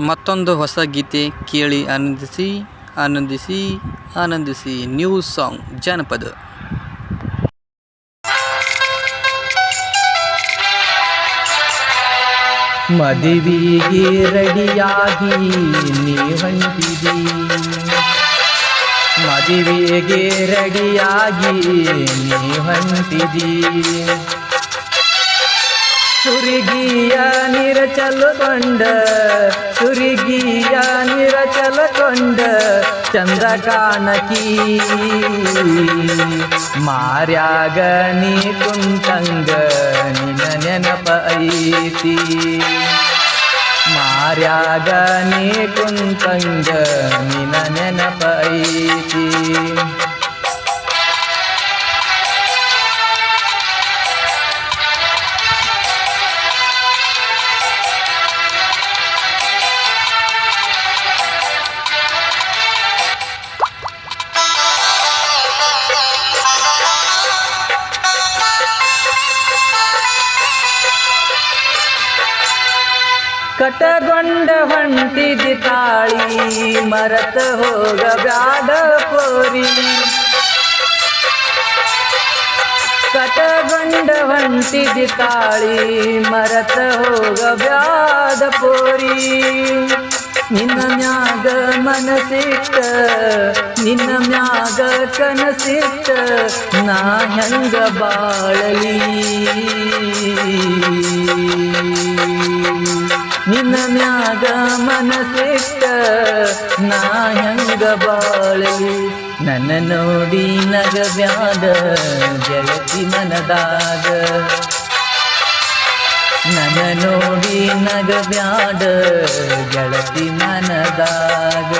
ಮತ್ತೊಂದು ಹೊಸ ಗೀತೆ ಕೇಳಿ ಆನಂದಿಸಿ ಆನಂದಿಸಿ ಆನಂದಿಸಿ. ನ್ಯೂ ಸಾಂಗ್ ಜಾನಪದ. ಮದುವೆಗೆ ರೆಡಿಯಾಗಿ ನೀ ಹೊಂಟಿದಿ, ಮದುವೆಗೆ ರೆಡಿಯಾಗಿ ನೀ ಹೊಂಟಿದಿ. ಸುರಿಗಿಯ ನೀರ ಚಲಕೊಂಡ, ಸುರಿಗಿಯ ನೀರ ಚಲಕೊಂಡ ಚಂದ ಕಾಣಕಿ. ಮಾರ್ಯಾಗ ನೀ ಕುಂತಂಗ ನಿನ ನೆನಪ ಐತಿ, ಮಾರ್ಯಾಗ ನೀ ಕುಂತಂಗ ನಿನ ನೆನಪ ಐತಿ. ಕಟಗೊಂಡ ಹೊಂಟಿದಿ ತಾಳಿ ಮರತ ಹೋಗ ಬ್ಯಾಡ ಪೋರಿ, ಕಟಗೊಂಡ ಹೊಂಟಿದಿ ತಾಳಿ ಮರತ ಹೋಗ ಬ್ಯಾಡ ಪೋರಿ. ನಿನ್ನ ಮ್ಯಾಗ ಮನಸಿಟ್ಟ, ನಿನ್ನ ಮ್ಯಾಗ ಕನಸಿಟ್ಟ ನಾ ಹೆಂಗ ಬಾಳಲಿ. ನಿನ್ನ ಮ್ಯಾಗ ಮನಸಿಟ್ಟ ನಾ ಹೆಂಗ ಬಾಳಲಿ. ನನ್ನ ನೋಡಿ ನಗಬ್ಯಾಡ ಗೆಳತಿ ಮನದಾಗ, ನನ್ನ ನೋಡಿ ನಗಬ್ಯಾಡ ಗೆಳತಿ ಮನದಾಗ.